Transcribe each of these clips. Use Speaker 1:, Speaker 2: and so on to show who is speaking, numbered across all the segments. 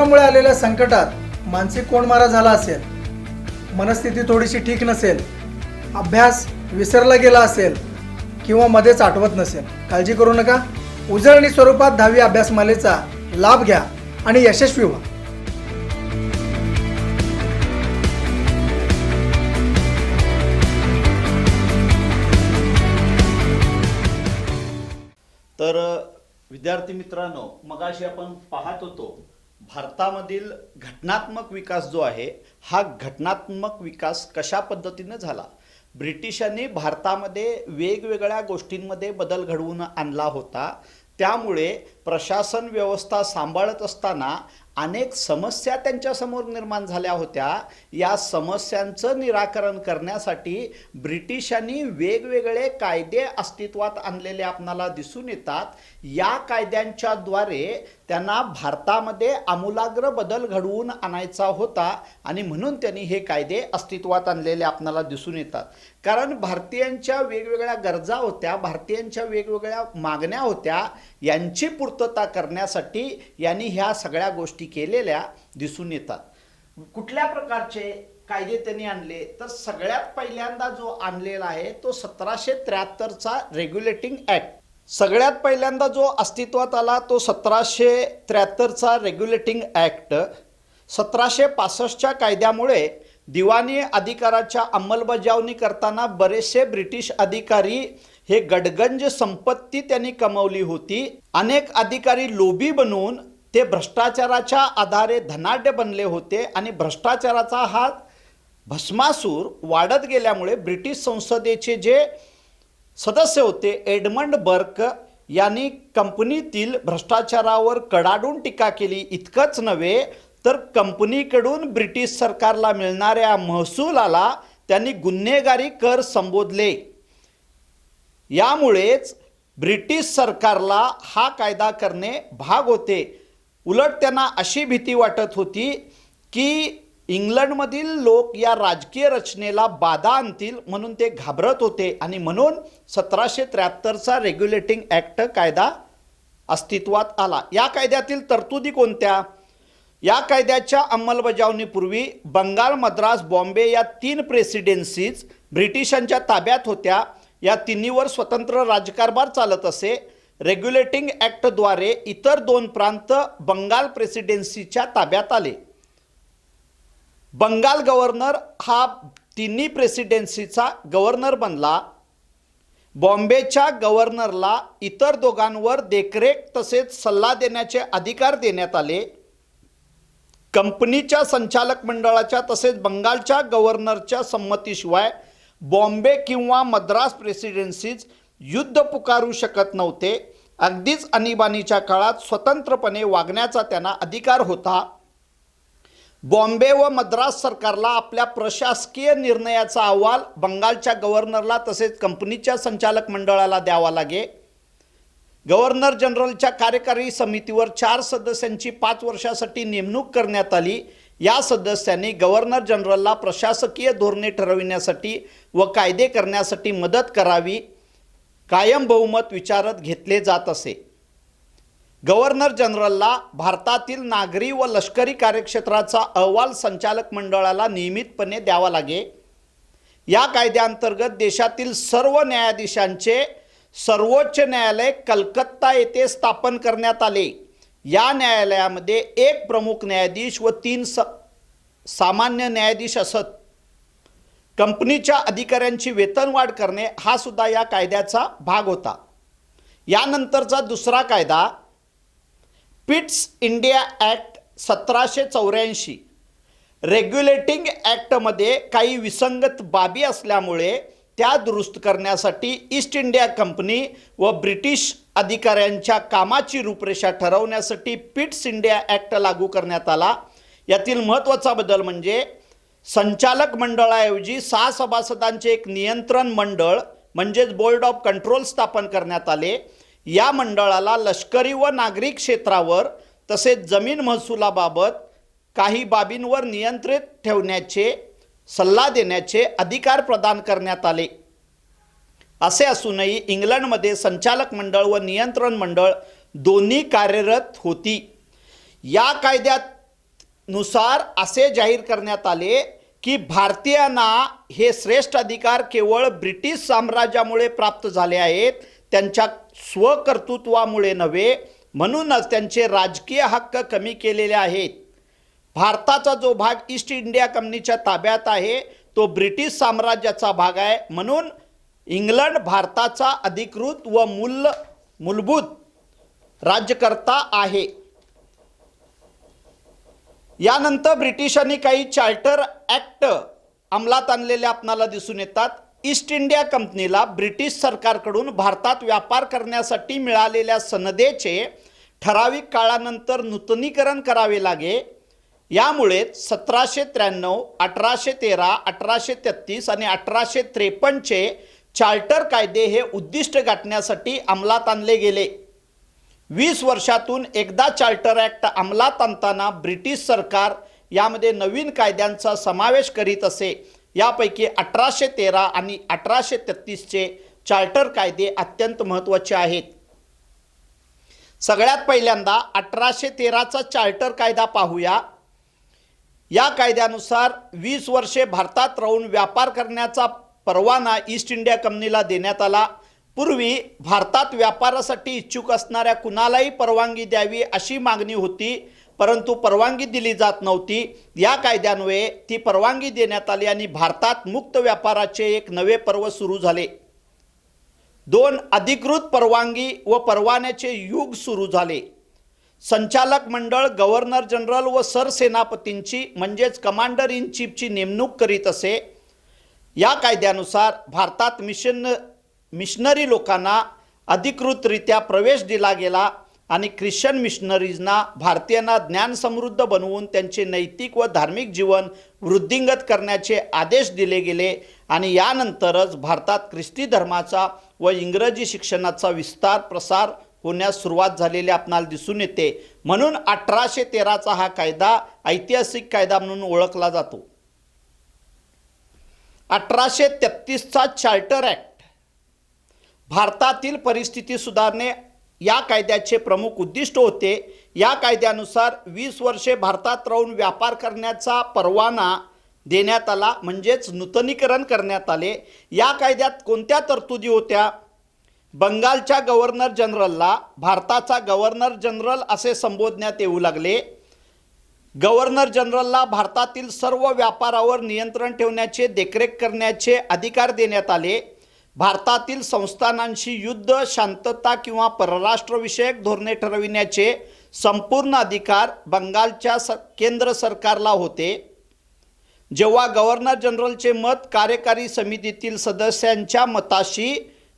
Speaker 1: कोरोनामुळे आलेल्या संकटात मानसिक कोंडमारा झाला असेल, मनस्थिती थोडीशी ठीक नसेल, अभ्यास विसरला गेला असेल किंवा मध्येच आठवत नसेल, काळजी करू नका. उजळणी स्वरूपात 10वी अभ्यासमालेचा लाभ घ्या आणि यशस्वी व्हा.
Speaker 2: तर विद्यार्थी मित्रांनो, मगाशी आपण पाहत होतो भारतामधील घटनात्मक विकास जो आहे, हा घटनात्मक विकास कशा पद्धतीने झाला. ब्रिटिशांनी भारतामध्ये वेगवेगळ्या गोष्टींमध्ये बदल घडवून आणला होता. त्यामुळे प्रशासन व्यवस्था सांभाळत असताना अनेक समस्या त्यांच्यासमोर निर्माण झाल्या होत्या. या समस्यांचं निराकरण करण्यासाठी ब्रिटिशांनी वेगवेगळे कायदे अस्तित्वात आणलेले आपणाला दिसून येतात. या कायद्यांच्या द्वारे त्यांना भारतामध्ये आमूलाग्र बदल घडवून आणायचा होता आणि म्हणून त्यांनी हे कायदे अस्तित्वात आणलेले आपणाला दिसून येतात. कारण भारतीयांच्या वेगवेगळ्या गरजा होत्या, भारतीयांच्या वेगवेगळ्या मागण्या होत्या. यांची पूर्तता करण्यासाठी यांनी ह्या सगळ्या गोष्टी केलेल्या दिसून येतात. कुठल्या प्रकारचे कायदे त्यांनी आणले तर सगळ्यात पहिल्यांदा जो आणलेला आहे तो 1773चा रेग्युलेटिंग ॲक्ट. सगळ्यात पहिल्यांदा जो अस्तित्वात आला तो 1773चा रेग्युलेटिंग ॲक्ट. 1765च्या कायद्यामुळे दिवाणी अधिकाराच्या अंमलबजावणी करताना बरेचसे ब्रिटिश अधिकारी हे गडगंज संपत्ती त्यांनी कमावली होती. अनेक अधिकारी लोभी बनून ते भ्रष्टाचाराच्या आधारे धनाढ्य बनले होते आणि भ्रष्टाचाराचा हा भस्मासूर वाढत गेल्यामुळे ब्रिटिश संसदेचे जे सदस्य होते एडमंड बर्क यांनी कंपनीतील भ्रष्टाचारावर कडाडून टीका केली. इतकंच नव्हे तर कंपनीकडून ब्रिटिश सरकारला मिळणाऱ्या महसुलाला त्यांनी गुन्हेगारी कर संबोधले. यामुळेच ब्रिटिश सरकारला हा कायदा करणे भाग होते. उलट त्यांना अशी भीती वाटत होती की इंग्लंडमधील लोक या राजकीय रचनेला बाधा आणतील, म्हणून ते घाबरत होते आणि म्हणून 1773चा रेग्युलेटिंग ॲक्ट कायदा अस्तित्वात आला. या कायद्यातील तरतुदी कोणत्या? या कायद्याच्या अंमलबजावणीपूर्वी बंगाल, मद्रास, बॉम्बे या 3 प्रेसिडेन्सीज ब्रिटिशांच्या ताब्यात होत्या. या तिन्हीवर स्वतंत्र राजकारभार चालत असे. रेग्युलेटिंग ॲक्टद्वारे इतर 2 प्रांत बंगाल प्रेसिडेन्सीच्या ताब्यात आले. बंगाल गव्हर्नर हा तिन्ही प्रेसिडेन्सीचा गव्हर्नर बनला. बॉम्बेच्या गव्हर्नरला इतर दोघांवर देखरेख तसेच सल्ला देण्याचे अधिकार देण्यात आले. कंपनीच्या संचालक मंडळाच्या तसेच बंगालच्या गव्हर्नरच्या संमतीशिवाय बॉम्बे किंवा मद्रास प्रेसिडेन्सीज युद्ध पुकारू शकत नव्हते. अगदीच आणीबाणीच्या काळात स्वतंत्रपणे वागण्याचा त्यांना अधिकार होता. बॉम्बे व मद्रास सरकारला आपल्या प्रशासकीय निर्णयाचा अहवाल बंगालच्या गव्हर्नरला तसेच कंपनीच्या संचालक मंडळाला द्यावा लागे. गव्हर्नर जनरलच्या कार्यकारी समितीवर 4 सदस्यांची 5 वर्षासाठी नेमणूक करण्यात आली. या सदस्यांनी गव्हर्नर जनरलला प्रशासकीय धोरणे ठरविण्यासाठी व कायदे करण्यासाठी मदत करावी. कायम बहुमत विचारात घेतले जात असे. गव्हर्नर जनरलला भारतातील नागरी व लष्करी कार्यक्षेत्राचा अहवाल संचालक मंडळाला नियमितपणे द्यावा लागे. या कायद्याअंतर्गत देशातील सर्व न्यायाधीशांचे सर्वोच्च न्यायालय कलकत्ता येथे स्थापन करण्यात आले. या न्यायालयामध्ये 1 प्रमुख न्यायाधीश व 3 सामान्य न्यायाधीश असत. कंपनीच्या अधिकाऱ्यांची वेतनवाढ करणे हा सुद्धा या कायद्याचा भाग होता. यानंतरचा दुसरा कायदा पिट्स इंडिया ॲक्ट 1784. रेग्युलेटिंग ॲक्टमध्ये काही विसंगत बाबी असल्यामुळे त्या दुरुस्त करण्यासाठी ईस्ट इंडिया कंपनी व ब्रिटिश अधिकाऱ्यांच्या कामाची रूपरेषा ठरवण्यासाठी पिट्स इंडिया ॲक्ट लागू करण्यात आला. यातील महत्त्वाचा बदल म्हणजे संचालक मंडळाऐवजी 6 सभासदांचे एक नियंत्रण मंडळ म्हणजेच बोर्ड ऑफ कंट्रोल स्थापन करण्यात आले. या मंडळाला लष्करी व नागरी क्षेत्रावर तसेच जमीन महसुलाबाबत काही बाबींवर नियंत्रित ठेवण्याचे सल्ला देण्याचे अधिकार प्रदान करण्यात आले. असे असूनही इंग्लंडमध्ये संचालक मंडळ व नियंत्रण मंडळ दोन्ही कार्यरत होती. या कायद्यात नुसार असे जाहीर करण्यात आले की भारतीयांना हे श्रेष्ठ अधिकार केवळ ब्रिटिश साम्राज्यामुळे प्राप्त झाले आहेत, त्यांच्या स्वकर्तृत्वामुळे नव्हे, म्हणूनच त्यांचे राजकीय हक्क कमी केलेले आहेत. भारताचा जो भाग ईस्ट इंडिया कंपनीच्या ताब्यात आहे तो ब्रिटिश साम्राज्याचा भाग आहे, म्हणून इंग्लंड भारताचा अधिकृत व मूलभूत राज्यकर्ता आहे. यानंतर ब्रिटिशांनी काही चार्टर ॲक्ट अंमलात आणलेले आपणाला दिसून येतात. ईस्ट इंडिया कंपनीला ब्रिटिश सरकारकडून भारतात व्यापार करण्यासाठी मिळालेल्या सनदेचे ठराविक काळानंतर नूतनीकरण करावे लागे. यामुळे 1793, 1813, 1833 आणि 1853चे चार्टर कायदे हे उद्दिष्ट गाठण्यासाठी अंमलात आणले गेले. 20 वर्षातून एकदा चार्टर ॲक्ट अंमलात आणताना ब्रिटिश सरकार यामध्ये नवीन कायद्यांचा समावेश करीत असे. यापैकी 1813 आणि 1833चे चार्टर कायदे अत्यंत महत्त्वाचे आहेत. सगळ्यात पहिल्यांदा 1813चा चार्टर कायदा पाहूया. या कायद्यानुसार 20 वर्षे भारतात राहून व्यापार करण्याचा परवाना ईस्ट इंडिया कंपनीला देण्यात आला. पूर्वी भारतात व्यापारासाठी इच्छुक असणाऱ्या कुणालाही परवानगी द्यावी अशी मागणी होती, परंतु परवानगी दिली जात नव्हती. या कायद्यान्वये ती परवानगी देण्यात आली आणि भारतात मुक्त व्यापाराचे एक नवे पर्व सुरू झाले. 2 अधिकृत परवानगी व परवान्याचे युग सुरू झाले. संचालक मंडळ गव्हर्नर जनरल व सरसेनापतींची म्हणजेच कमांडर इन चीफची नेमणूक करीत असे. या कायद्यानुसार भारतात मिशनरी लोकांना अधिकृतरित्या प्रवेश दिला गेला आणि ख्रिश्चन मिशनरीजना भारतीयांना ज्ञानसमृद्ध बनवून त्यांचे नैतिक व धार्मिक जीवन वृद्धिंगत करण्याचे आदेश दिले गेले आणि यानंतरच भारतात ख्रिस्ती धर्माचा व इंग्रजी शिक्षणाचा विस्तार प्रसार होण्यास सुरुवात झालेली आपणाला दिसून येते. म्हणून 1813चा हा कायदा ऐतिहासिक कायदा म्हणून ओळखला जातो. 1833चा चार्टर ॲक्ट भारतातील परिस्थिती सुधारणे या कायद्याचे प्रमुख उद्दिष्ट होते. या कायद्यानुसार 20 वर्षे भारतात राहून व्यापार करण्याचा परवाना देण्यात आला, म्हणजेच नूतनीकरण करण्यात आले. या कायद्यात कोणत्या तरतुदी होत्या? बंगालच्या गव्हर्नर जनरलला भारताचा गव्हर्नर जनरल असे संबोधण्यात येऊ लागले. गव्हर्नर जनरलला भारतातील सर्व व्यापारावर नियंत्रण ठेवण्याचे, देखरेख करण्याचे अधिकार देण्यात आले. भारतातील संस्थानांशी युद्ध, शांतता किंवा परराष्ट्रविषयक धोरणे ठरविण्याचे संपूर्ण अधिकार बंगालच्या केंद्र सरकारला होते. जेव्हा गव्हर्नर जनरलचे मत कार्यकारी समितीतील सदस्यांच्या मताशी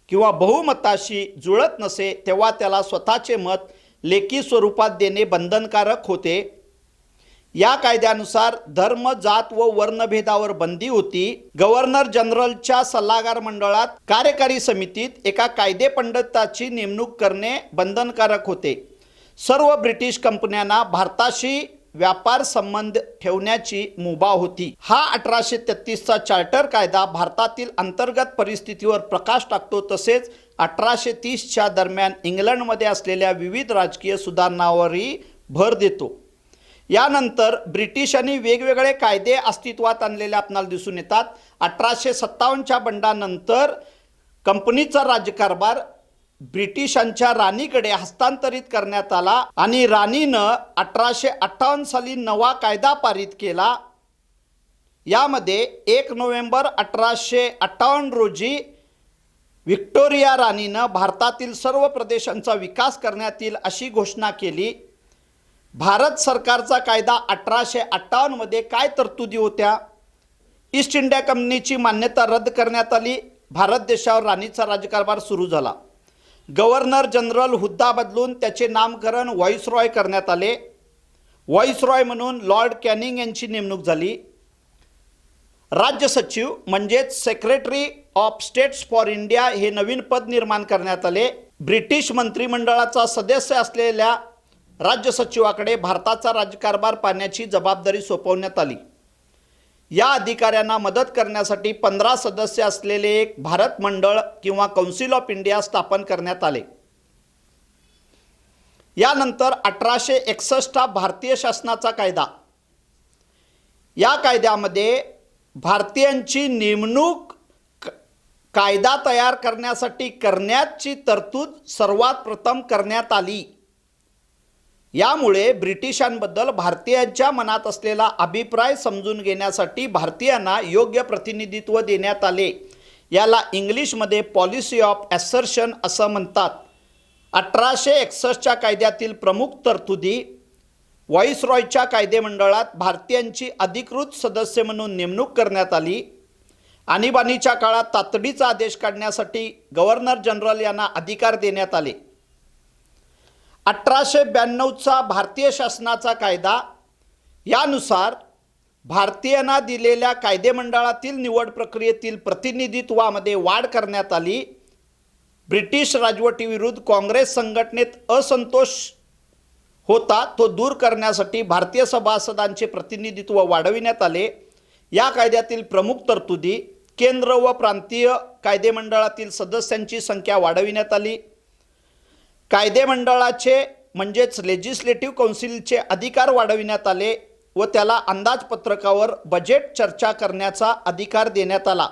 Speaker 2: किंवा बहुमताशी जुळत नसे, तेव्हा त्याला स्वतःचे मत लेखी स्वरूपात देणे बंधनकारक होते. या कायद्यानुसार धर्म, जात व वर्णभेदावर बंदी होती. गव्हर्नर जनरलच्या सल्लागार मंडळात कार्यकारी समितीत एका कायदे पंडिताची नेमणूक करणे बंधनकारक होते. सर्व ब्रिटिश कंपन्यांना भारताशी व्यापार संबंध ठेवण्याची मुभा होती. हा 1833चा चार्टर कायदा भारतातील अंतर्गत परिस्थितीवर प्रकाश टाकतो. तसेच 1830च्या दरम्यान इंग्लंडमध्ये असलेल्या विविध राजकीय सुधारणांवरही भर देतो. यानंतर ब्रिटिशांनी वेगवेगळे कायदे अस्तित्वात आणलेले आपणाला दिसून येतात. 1857च्या बंडानंतर कंपनीचा राज्यकारभार ब्रिटिशांच्या राणीकडे हस्तांतरित करण्यात आला आणि राणीनं 1858 साली नवा कायदा पारित केला. यामध्ये 1 नोव्हेंबर 1858 रोजी व्हिक्टोरिया राणीनं भारतातील सर्व प्रदेशांचा विकास करण्यात येईल अशी घोषणा केली. भारत सरकारचा कायदा 1858 मध्ये काय तरतुदी होत्या? ईस्ट इंडिया कंपनीची मान्यता रद्द करण्यात आली. भारत देशावर राणीचा राज्यकारभार सुरू झाला. गव्हर्नर जनरल हुद्दा बदलून त्याचे नामकरण व्हाईसरॉय करण्यात आले. व्हाईसरॉय म्हणून लॉर्ड कॅनिंग यांची नेमणूक झाली. राज्य सचिव म्हणजेच secretary of states for India हे नवीन पद निर्माण करण्यात आले. ब्रिटिश मंत्रिमंडळाचा सदस्य असलेल्या राज्य सचिवाकडे भारताचा राज्यकारभार पाहण्याची जबाबदारी सोपवण्यात आली. या अधिकाऱ्यांना मदत करण्यासाठी 15 सदस्य असलेले एक भारत मंडळ किंवा काउन्सिल ऑफ इंडिया स्थापन करण्यात आले. यानंतर 1861 हा भारतीय शासनाचा कायदा या कायद्यामध्ये भारतीयांची नेमणूक कायदा तयार करण्यासाठी करण्याची तरतूद सर्वात प्रथम करण्यात आली. यामुळे ब्रिटिशांबद्दल भारतीयांच्या मनात असलेला अभिप्राय समजून घेण्यासाठी भारतीयांना योग्य प्रतिनिधित्व देण्यात आले. याला इंग्लिशमध्ये पॉलिसी ऑफ ॲसर्शन असं म्हणतात. 1861च्या कायद्यातील प्रमुख तरतुदी व्हाईसरॉयच्या कायदेमंडळात भारतीयांची अधिकृत सदस्य म्हणून नेमणूक करण्यात आली. आणीबाणीच्या काळात तातडीचा आदेश काढण्यासाठी गव्हर्नर जनरल यांना अधिकार देण्यात आले. 1892चा भारतीय शासनाचा कायदा यानुसार भारतीयांना दिलेल्या कायदेमंडळातील निवड प्रक्रियेतील प्रतिनिधित्वामध्ये वाढ करण्यात आली. ब्रिटिश राजवटीविरुद्ध काँग्रेस संघटनेत असंतोष होता तो दूर करण्यासाठी भारतीय सभासदांचे प्रतिनिधित्व वाढविण्यात आले. या कायद्यातील प्रमुख तरतुदी केंद्र व प्रांतीय कायदेमंडळातील सदस्यांची संख्या वाढविण्यात आली. कायदेमंडळाचे म्हणजेच लेजिस्लेटिव्ह काउन्सिलचे अधिकार वाढविण्यात आले व त्याला अंदाजपत्रकावर बजेट चर्चा करण्याचा अधिकार देण्यात आला.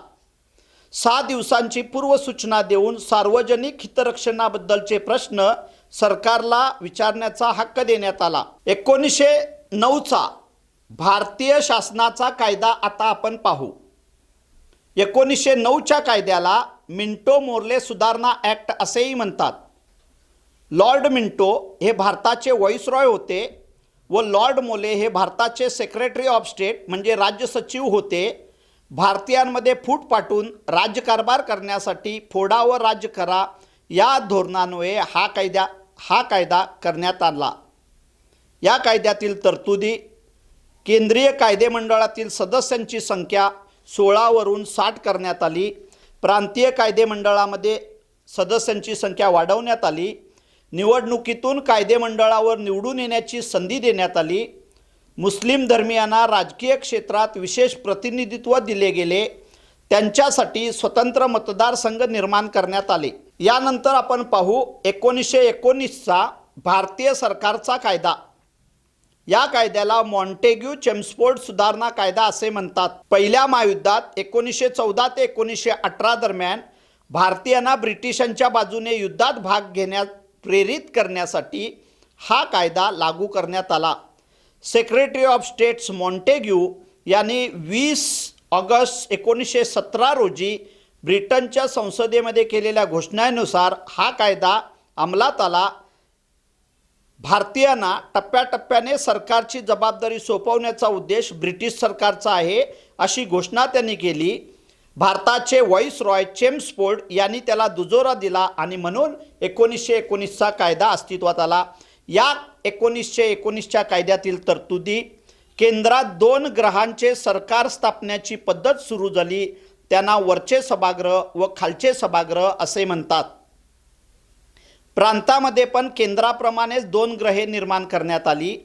Speaker 2: 6 दिवसांची पूर्वसूचना देऊन सार्वजनिक हितरक्षणाबद्दलचे प्रश्न सरकारला विचारण्याचा हक्क देण्यात आला. 1909चा भारतीय शासनाचा कायदा आता आपण पाहू. 1909च्या कायद्याला मिंटो मोर्ले सुधारणा ॲक्ट असेही म्हणतात. लॉर्ड मिंटो हे भारताचे व्हाईसरॉय होते व लॉर्ड मोले हे भारताचे सेक्रेटरी ऑफ स्टेट म्हणजे राज्य सचिव होते. भारतीयांमध्ये फूट पाटून राज्यकारभार करण्यासाठी फोडा व राज्य करा या धोरणान्वये हा कायदा करण्यात आला. या कायद्यातील तरतुदी केंद्रीय कायदेमंडळातील सदस्यांची संख्या 16 वरून 60 करण्यात आली. प्रांतीय कायदेमंडळामध्ये सदस्यांची संख्या वाढवण्यात आली. निवडणुकीतून कायदेमंडळावर निवडून येण्याची संधी देण्यात आली. मुस्लिम धर्मीयांना राजकीय क्षेत्रात विशेष प्रतिनिधित्व दिले गेले. त्यांच्यासाठी स्वतंत्र मतदारसंघ निर्माण करण्यात आले. यानंतर आपण पाहू 1919चा भारतीय सरकारचा कायदा. या कायद्याला मॉन्टेग्यू चेम्सफोर्ड सुधारणा कायदा असे म्हणतात. पहिल्या महायुद्धात 1914 ते 1918 दरम्यान भारतीयांना ब्रिटिशांच्या बाजूने युद्धात भाग घेण्यास प्रेरित करण्यासाठी हा कायदा लागू करण्यात आला. सेक्रेटरी ऑफ स्टेट्स मॉन्टेग्यू यांनी 20 ऑगस्ट 1917 रोजी ब्रिटनच्या संसदेमध्ये केलेल्या घोषणेनुसार हा कायदा अंमलात आला. भारतीयांना टप्प्याटप्प्याने सरकारची जबाबदारी सोपवण्याचा उद्देश ब्रिटिश सरकारचा आहे अशी घोषणा त्यांनी केली. भारताचे व्हाईसरॉय चेम्सफोर्ड यांनी त्याला दुजोरा दिला आणि म्हणून 1919चा कायदा अस्तित्वात आला. या 1919च्या कायद्यातील तरतुदी केंद्रात 2 ग्रहांचे सरकार स्थापण्याची पद्धत सुरू झाली. त्यांना वरचे सभागृह व खालचे सभागृह असे म्हणतात. प्रांतामध्ये पण केंद्राप्रमाणेच 2 ग्रहे निर्माण करण्यात आली.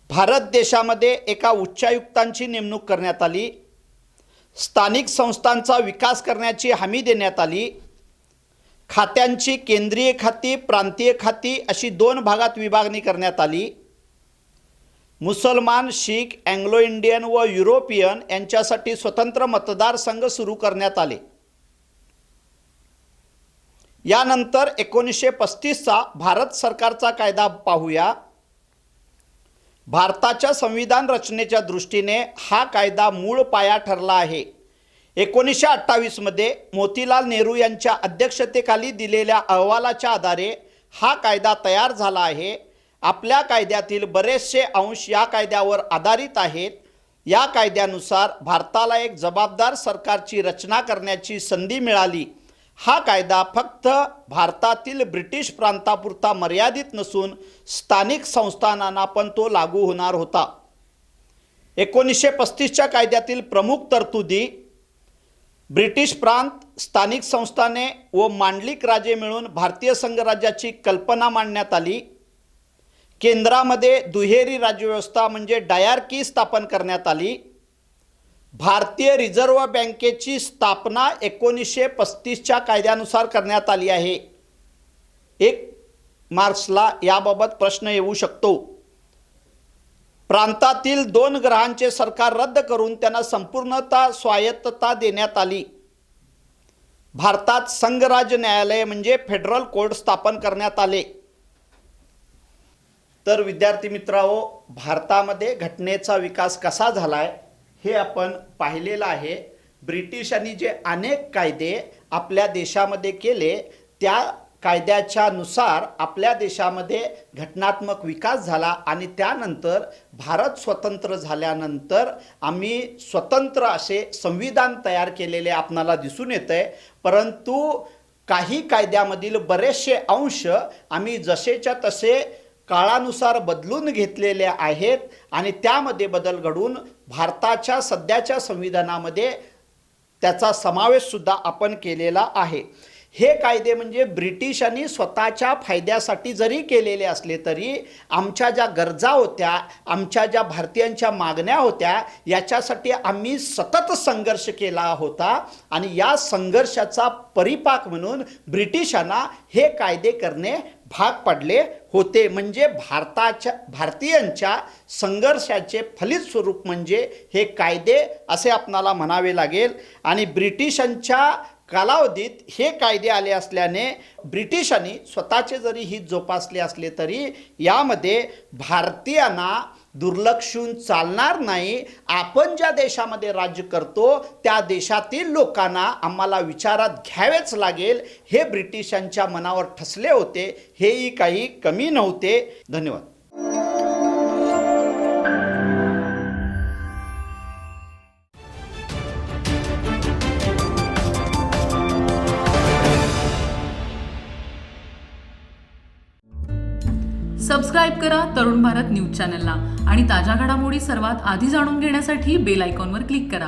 Speaker 2: भारत देशामध्ये एका उच्चायुक्तांची नेमणूक करण्यात आली. स्थानिक संस्थांचा विकास करण्याची हमी देण्यात आली. खात्यांची केंद्रीय खाती प्रांतीय खाती अशी 2 भागात विभागणी करण्यात आली. मुसलमान, शीख, अँग्लो इंडियन व युरोपियन यांच्यासाठी स्वतंत्र मतदारसंघ सुरू करण्यात आले. यानंतर 1935चा भारत सरकारचा कायदा पाहूया. भारताच्या संविधान रचनेच्या दृष्टीने हा कायदा मूळ पाया ठरला आहे. 1928मध्ये मोतीलाल नेहरू यांच्या अध्यक्षतेखाली दिलेल्या अहवालाच्या आधारे हा कायदा तयार झाला आहे. आपल्या कायद्यातील बरेचसे अंश या कायद्यावर आधारित आहेत. या कायद्यानुसार भारताला एक जबाबदार सरकारची रचना करण्याची संधी मिळाली. हा कायदा फक्त भारतातील ब्रिटिश प्रांतापुरता मर्यादित नसून स्थानिक संस्थानांना पण तो लागू होणार होता. 1935च्या कायद्यातील प्रमुख तरतुदी ब्रिटिश प्रांत, स्थानिक संस्थाने व मांडलिक राजे मिळून भारतीय संघराज्याची कल्पना मांडण्यात आली. केंद्रामध्ये दुहेरी राज्यव्यवस्था म्हणजे डायरकी स्थापन करण्यात आली. भारतीय रिझर्व्ह बँकेची स्थापना 1935च्या कायद्यानुसार करण्यात आली आहे. 1 मार्चला याबाबत प्रश्न येऊ शकतो. प्रांतातील 2 ग्रहांचे सरकार रद्द करून त्यांना संपूर्णतः स्वायत्तता देण्यात आली. भारतात संघराज्य न्यायालय म्हणजे फेडरल कोर्ट स्थापन करण्यात आले. तर विद्यार्थी मित्रांनो, भारतामध्ये घटनेचा विकास कसा झालाय हे आपण पाहिलेलं आहे. ब्रिटिशांनी जे अनेक कायदे आपल्या देशामध्ये केले, त्या कायद्याच्या नुसार आपल्या देशामध्ये घटनात्मक विकास झाला आणि त्यानंतर भारत स्वतंत्र झाल्यानंतर आम्ही स्वतंत्र असे संविधान तयार केलेले आपणाला दिसून येतंय. परंतु काही कायद्यामधील बरेचसे अंश आम्ही जसेच्या तसे काळानुसार बदलून घेतलेले आहेत आणि त्यामध्ये बदल घडून भारताच्या सध्याच्या संविधानामध्ये त्याचा समावेशसुद्धा आपण केलेला आहे. हे कायदे म्हणजे ब्रिटिशांनी स्वतःच्या फायद्यासाठी जरी केलेले असले तरी आमच्या ज्या गरजा होत्या, आमच्या ज्या भारतीयांच्या मागण्या होत्या, याच्यासाठी आम्ही सतत संघर्ष केला होता आणि या संघर्षाचा परिपाक म्हणून ब्रिटिशांना हे कायदे करणे भाग पडले होते. म्हणजे भारतीयांच्या संघर्षाचे फलित स्वरूप म्हणजे हे कायदे असे आपणाला म्हणावे लागेल. आणि ब्रिटिशांच्या कालावधीत हे कायदे आले असल्याने ब्रिटिशांनी स्वतःचे जरी हित जोपासले असले तरी यामध्ये भारतीयांना दुर्लक्षून चालणार नाही. आपण ज्या देशामध्ये राज्य करतो त्या देशातील लोकांना आम्हाला विचारात घ्यावेच लागेल, हे ब्रिटिशांच्या मनावर ठसले होते. हेही काही कमी नव्हते. धन्यवाद.
Speaker 3: सबस्क्राईब करा तरुण भारत न्यूज चॅनलला आणि ताज्या घडामोडी सर्वात आधी जाणून घेण्यासाठी बेल आयकॉनवर क्लिक करा.